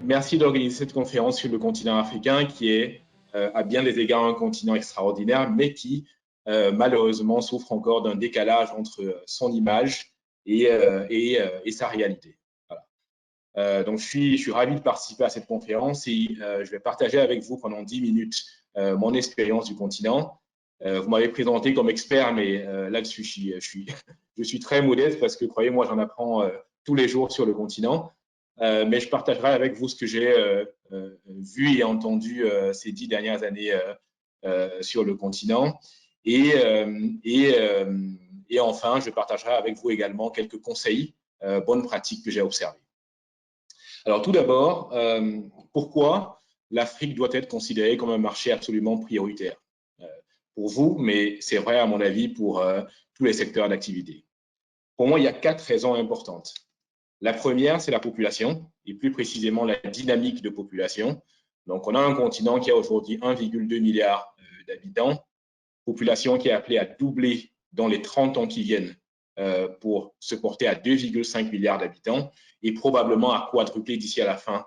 merci d'organiser cette conférence sur le continent africain qui est, à bien des égards, un continent extraordinaire, mais qui, malheureusement, souffre encore d'un décalage entre son image et sa réalité. Voilà. Donc, je suis ravi de participer à cette conférence et je vais partager avec vous pendant 10 minutes mon expérience du continent. Vous m'avez présenté comme expert, mais là-dessus, je suis très modeste parce que, croyez-moi, j'en apprends tous les jours sur le continent. Mais je partagerai avec vous ce que j'ai vu et entendu ces 10 dernières années sur le continent. Et enfin, je partagerai avec vous également quelques conseils, bonnes pratiques que j'ai observées. Alors, tout d'abord, pourquoi l'Afrique doit être considérée comme un marché absolument prioritaire pour vous, mais c'est vrai, à mon avis, pour tous les secteurs d'activité. Pour moi, il y a 4 raisons importantes. La première, c'est la population, et plus précisément la dynamique de population. Donc, on a un continent qui a aujourd'hui 1,2 milliard d'habitants, population qui est appelée à doubler dans les 30 ans qui viennent pour se porter à 2,5 milliards d'habitants et probablement à quadrupler d'ici à la fin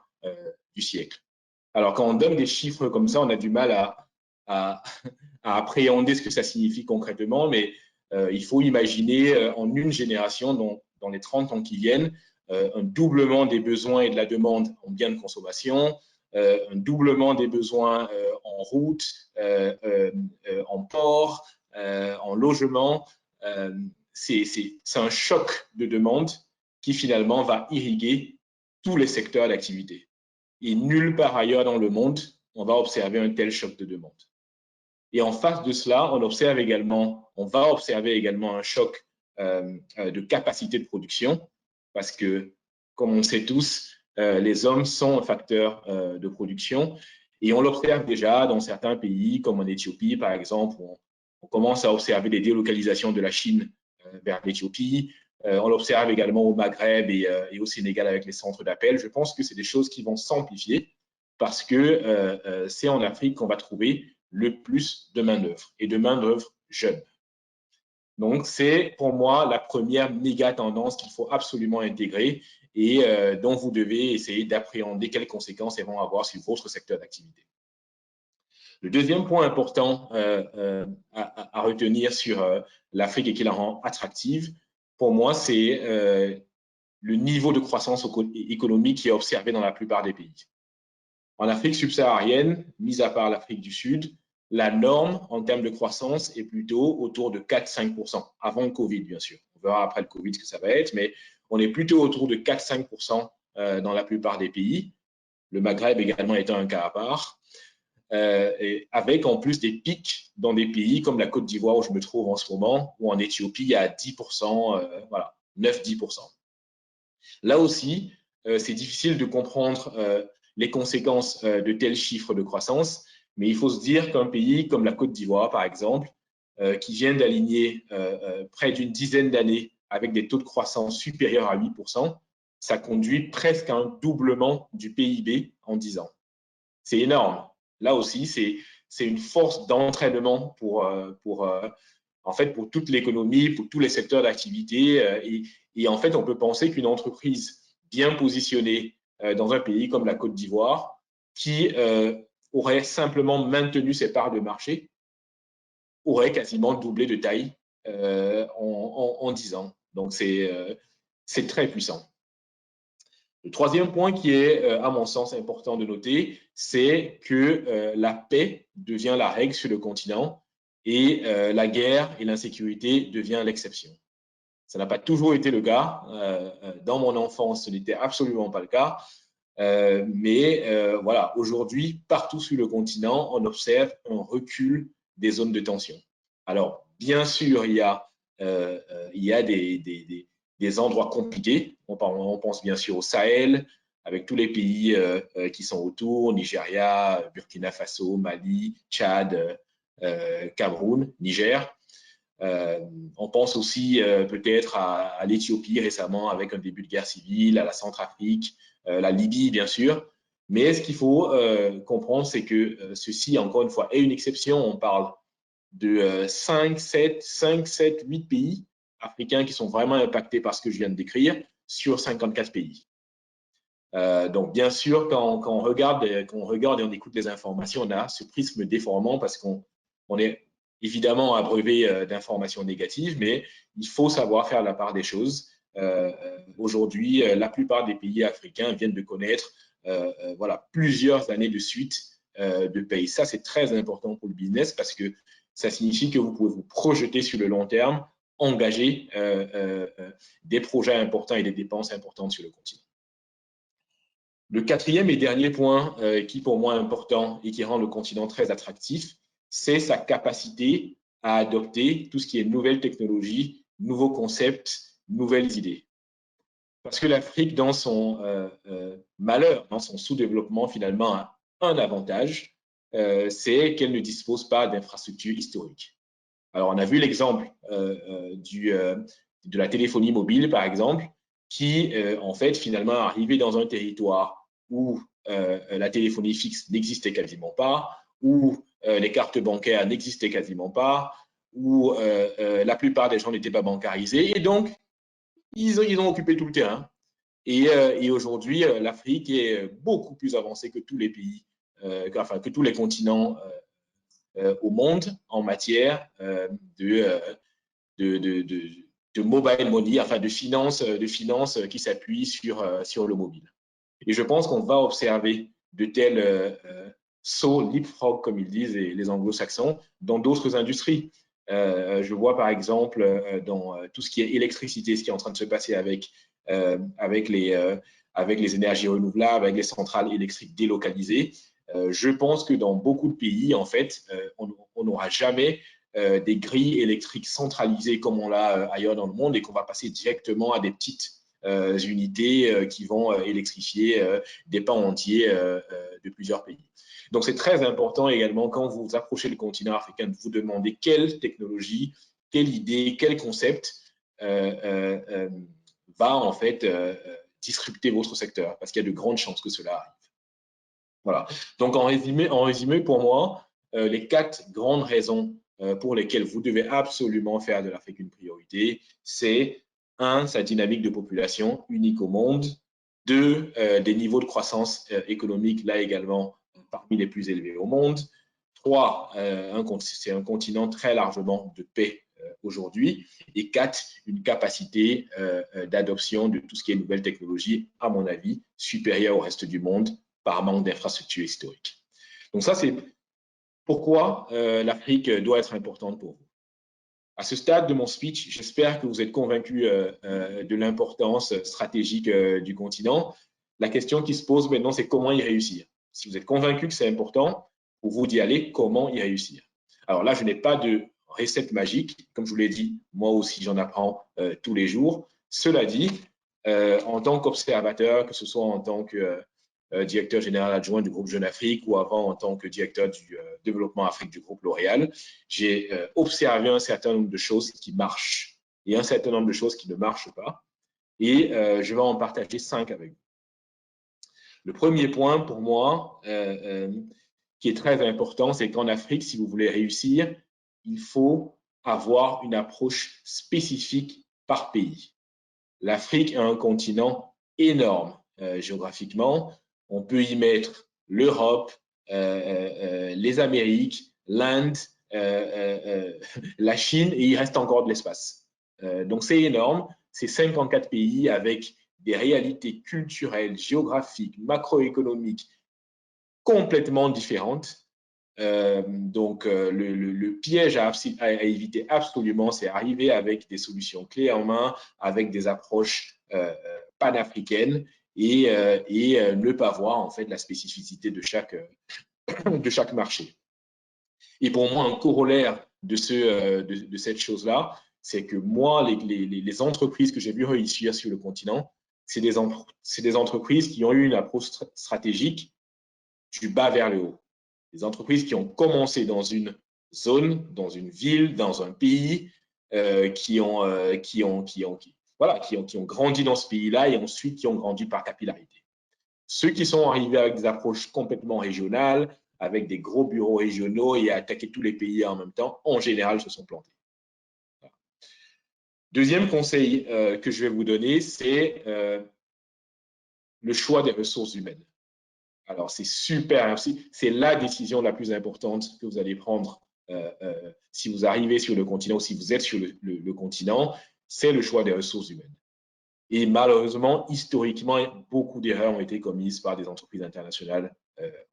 du siècle. Alors, quand on donne des chiffres comme ça, on a du mal à appréhender ce que ça signifie concrètement, mais il faut imaginer en une génération, dans les 30 ans qui viennent, un doublement des besoins et de la demande en biens de consommation, un doublement des besoins en route, en port, en logement. C'est un choc de demande qui finalement va irriguer tous les secteurs d'activité. Et nulle part ailleurs dans le monde, on va observer un tel choc de demande. Et en face de cela, on va observer également un choc de capacité de production, parce que, comme on le sait tous, les hommes sont un facteur de production. Et on l'observe déjà dans certains pays, comme en Éthiopie, par exemple, où on commence à observer des délocalisations de la Chine vers l'Éthiopie. On l'observe également au Maghreb et au Sénégal avec les centres d'appel. Je pense que c'est des choses qui vont s'amplifier parce que c'est en Afrique qu'on va trouver le plus de main-d'œuvre et de main-d'œuvre jeune. Donc, c'est pour moi la première méga tendance qu'il faut absolument intégrer et dont vous devez essayer d'appréhender quelles conséquences elles vont avoir sur votre secteur d'activité. Le deuxième point important à retenir sur l'Afrique et qui la rend attractive, pour moi, c'est le niveau de croissance économique qui est observé dans la plupart des pays. En Afrique subsaharienne, mis à part l'Afrique du Sud, la norme en termes de croissance est plutôt autour de 4-5%, avant le Covid, bien sûr. On verra après le Covid ce que ça va être, mais on est plutôt autour de 4-5% dans la plupart des pays. Le Maghreb également étant un cas à part. Et avec en plus des pics dans des pays comme la Côte d'Ivoire où je me trouve en ce moment, ou en Éthiopie, il y a 10%, voilà, 9-10%. Là aussi, c'est difficile de comprendre les conséquences de tels chiffres de croissance, mais il faut se dire qu'un pays comme la Côte d'Ivoire, par exemple, qui vient d'aligner près d'une dizaine d'années avec des taux de croissance supérieurs à 8%, ça conduit presque à un doublement du PIB en 10 ans. C'est énorme. Là aussi, c'est une force d'entraînement en fait, pour toute l'économie, pour tous les secteurs d'activité. Et en fait, on peut penser qu'une entreprise bien positionnée dans un pays comme la Côte d'Ivoire, qui aurait simplement maintenu ses parts de marché, aurait quasiment doublé de taille en 10 ans. Donc, c'est très puissant. Le troisième point qui est, à mon sens, important de noter, c'est que la paix devient la règle sur le continent et la guerre et l'insécurité devient l'exception. Ça n'a pas toujours été le cas. Dans mon enfance, ce n'était absolument pas le cas. Mais voilà, aujourd'hui, partout sur le continent, on observe un recul des zones de tension. Alors, bien sûr, il y a des endroits compliqués. On pense bien sûr au Sahel, avec tous les pays qui sont autour, Nigeria, Burkina Faso, Mali, Tchad, Cameroun, Niger. On pense aussi peut-être à l'Éthiopie récemment avec un début de guerre civile, à la Centrafrique, la Libye bien sûr. Mais ce qu'il faut comprendre, c'est que ceci, encore une fois, est une exception. On parle de 5, 7, 8 pays africains qui sont vraiment impactés par ce que je viens de décrire sur 54 pays. Donc, bien sûr, quand on regarde et on écoute les informations, on a ce prisme déformant parce qu'on est évidemment abreuvé d'informations négatives, mais il faut savoir faire la part des choses. Aujourd'hui, la plupart des pays africains viennent de connaître voilà, plusieurs années de suite de paye. Ça, c'est très important pour le business parce que ça signifie que vous pouvez vous projeter sur le long terme, engager des projets importants et des dépenses importantes sur le continent. Le quatrième et dernier point qui pour moi est important et qui rend le continent très attractif, c'est sa capacité à adopter tout ce qui est nouvelles technologies, nouveaux concepts, nouvelles idées. Parce que l'Afrique, dans son malheur, dans son sous-développement, finalement, a un avantage, c'est qu'elle ne dispose pas d'infrastructures historiques. Alors, on a vu l'exemple de la téléphonie mobile, par exemple, qui, en fait, finalement, est arrivé dans un territoire où la téléphonie fixe n'existait quasiment pas, où les cartes bancaires n'existaient quasiment pas, où la plupart des gens n'étaient pas bancarisés. Et donc, ils ont occupé tout le terrain. Et aujourd'hui, l'Afrique est beaucoup plus avancée que tous les pays, enfin, que tous les continents au monde en matière de mobile money, enfin de finances qui s'appuient sur le mobile. Et je pense qu'on va observer de tels sauts leapfrog, comme ils disent les anglo-saxons, dans d'autres industries. Je vois par exemple dans tout ce qui est électricité, ce qui est en train de se passer avec les énergies renouvelables, avec les centrales électriques délocalisées. Je pense que dans beaucoup de pays, en fait, on n'aura jamais des grilles électriques centralisées comme on l'a ailleurs dans le monde et qu'on va passer directement à des petites unités qui vont électrifier des pans entiers de plusieurs pays. Donc, c'est très important également quand vous approchez le continent africain de vous demander quelle technologie, quelle idée, quel concept va en fait disrupter votre secteur parce qu'il y a de grandes chances que cela arrive. Voilà. Donc, en résumé pour moi, les 4 grandes raisons pour lesquelles vous devez absolument faire de l'Afrique une priorité, c'est 1, sa dynamique de population unique au monde, 2, des niveaux de croissance économique là également parmi les plus élevés au monde, 3, c'est un continent très largement de paix aujourd'hui, et 4, une capacité d'adoption de tout ce qui est nouvelles technologies, à mon avis, supérieure au reste du monde par manque d'infrastructures historiques. Donc ça, c'est pourquoi l'Afrique doit être importante pour vous. À ce stade de mon speech, j'espère que vous êtes convaincus de l'importance stratégique du continent. La question qui se pose maintenant, c'est comment y réussir. Si vous êtes convaincu que c'est important, pour vous d'y aller, comment y réussir. Alors là, je n'ai pas de recette magique. Comme je vous l'ai dit, moi aussi, j'en apprends tous les jours. Cela dit, en tant qu'observateur, que ce soit en tant que directeur général adjoint du groupe Jeune Afrique ou avant en tant que directeur du développement Afrique du groupe L'Oréal, j'ai observé un certain nombre de choses qui marchent et un certain nombre de choses qui ne marchent pas. Et je vais en partager 5 avec vous. Le premier point pour moi, qui est très important, c'est qu'en Afrique, si vous voulez réussir, il faut avoir une approche spécifique par pays. L'Afrique est un continent énorme géographiquement. On peut y mettre l'Europe, les Amériques, l'Inde, la Chine, et il reste encore de l'espace. Donc, c'est énorme. C'est 54 pays avec des réalités culturelles, géographiques, macroéconomiques complètement différentes. Donc, le piège à éviter absolument, c'est arriver avec des solutions clés en main, avec des approches panafricaines et ne pas voir en fait la spécificité de chaque marché. Et pour moi, un corollaire de cette chose-là, c'est que moi, les entreprises que j'ai vues réussir sur le continent, c'est des entreprises qui ont eu une approche stratégique du bas vers le haut. Des entreprises qui ont commencé dans une zone, dans une ville, dans un pays, qui ont grandi dans ce pays-là et ensuite qui ont grandi par capillarité. Ceux qui sont arrivés avec des approches complètement régionales, avec des gros bureaux régionaux et à attaquer tous les pays en même temps, en général, se sont plantés. Voilà. Deuxième conseil que je vais vous donner, c'est le choix des ressources humaines. Alors, c'est super, c'est la décision la plus importante que vous allez prendre si vous arrivez sur le continent ou si vous êtes sur le continent, c'est le choix des ressources humaines. Et malheureusement, historiquement, beaucoup d'erreurs ont été commises par des entreprises internationales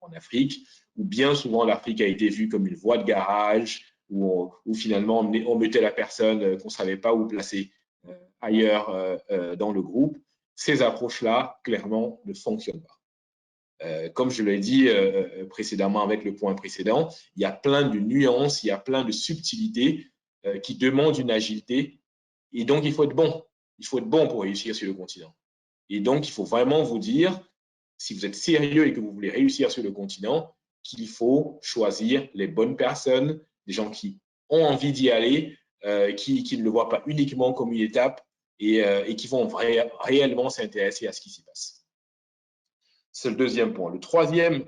en Afrique, où bien souvent l'Afrique a été vue comme une voie de garage, où finalement on mettait la personne qu'on ne savait pas où placer ailleurs dans le groupe. Ces approches-là, clairement, ne fonctionnent pas. Comme je l'ai dit précédemment avec le point précédent, il y a plein de nuances, il y a plein de subtilités qui demandent une agilité. Et donc, il faut être bon. Il faut être bon pour réussir sur le continent. Et donc, il faut vraiment vous dire, si vous êtes sérieux et que vous voulez réussir sur le continent, qu'il faut choisir les bonnes personnes, des gens qui ont envie d'y aller, qui ne le voient pas uniquement comme une étape et qui vont réellement s'intéresser à ce qui s'y passe. C'est le deuxième point. Le troisième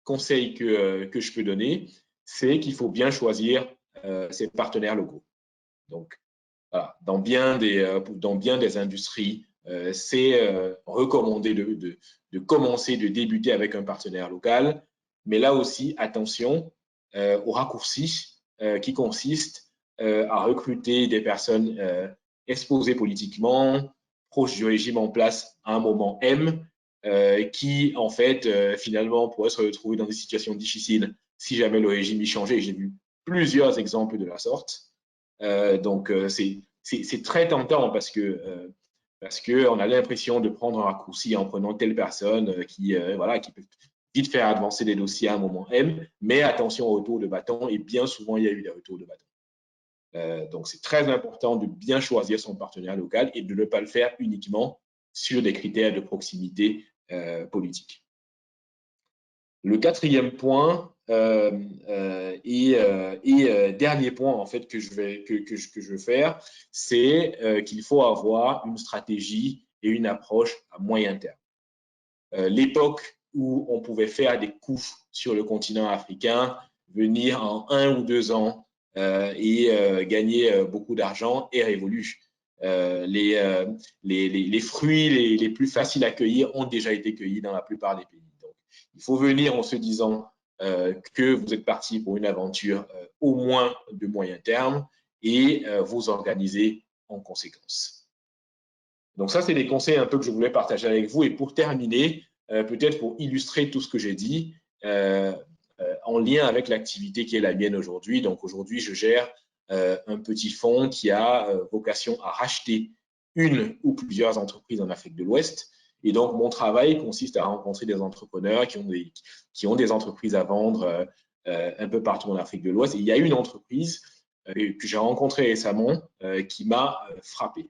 conseil que je peux donner, c'est qu'il faut bien choisir ses partenaires locaux. Donc, voilà, dans bien des industries, c'est recommandé de commencer, de débuter avec un partenaire local. Mais là aussi, attention au raccourci qui consiste à recruter des personnes exposées politiquement, proches du régime en place à un moment M, qui, en fait, finalement, pourraient se retrouver dans des situations difficiles si jamais le régime y changeait. J'ai vu plusieurs exemples de la sorte. Donc, c'est très tentant parce qu'on a l'impression de prendre un raccourci en prenant telle personne qui peut vite faire avancer des dossiers à un moment M, mais attention au retour de bâton, et bien souvent, il y a eu des retours de bâton. Donc, c'est très important de bien choisir son partenaire local et de ne pas le faire uniquement sur des critères de proximité politique. Le quatrième point et dernier point en fait que je veux faire, c'est qu'il faut avoir une stratégie et une approche à moyen terme. L'époque où on pouvait faire des coups sur le continent africain, venir en 1 ou 2 ans et gagner beaucoup d'argent est révolue. Les fruits les plus faciles à cueillir ont déjà été cueillis dans la plupart des pays. Donc, il faut venir en se disant que vous êtes parti pour une aventure au moins de moyen terme et vous organiser en conséquence. Donc ça, c'est des conseils un peu que je voulais partager avec vous. Et pour terminer, peut-être pour illustrer tout ce que j'ai dit, en lien avec l'activité qui est la mienne aujourd'hui. Donc aujourd'hui, je gère un petit fonds qui a vocation à racheter une ou plusieurs entreprises en Afrique de l'Ouest. Et donc, mon travail consiste à rencontrer des entrepreneurs qui ont des entreprises à vendre un peu partout en Afrique de l'Ouest. Et il y a une entreprise que j'ai rencontrée récemment qui m'a frappé.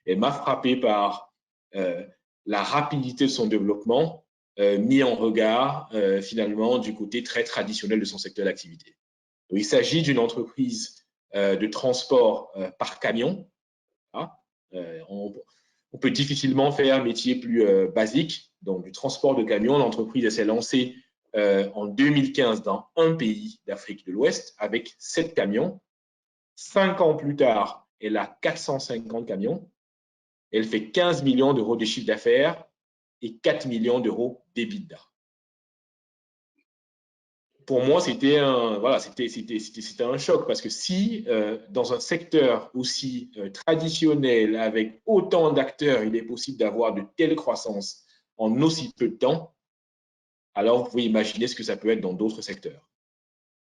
Elle m'a frappé par la rapidité de son développement mis en regard finalement du côté très traditionnel de son secteur d'activité. Il s'agit d'une entreprise de transport par camion. On peut difficilement faire un métier plus basique, donc du transport de camions. L'entreprise s'est lancée en 2015 dans un pays d'Afrique de l'Ouest avec 7 camions. 5 ans plus tard, elle a 450 camions. Elle fait 15 millions d'euros de chiffre d'affaires et 4 millions d'euros d'EBITDA. Pour moi, c'était un choc parce que si dans un secteur aussi traditionnel, avec autant d'acteurs, il est possible d'avoir de telles croissances en aussi peu de temps, alors vous pouvez imaginer ce que ça peut être dans d'autres secteurs.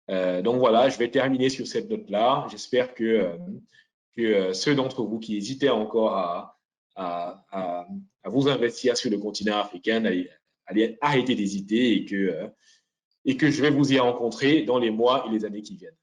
Donc voilà, je vais terminer sur cette note-là. J'espère que ceux d'entre vous qui hésitaient encore à vous investir sur le continent africain allez arrêter d'hésiter et que je vais vous y rencontrer dans les mois et les années qui viennent.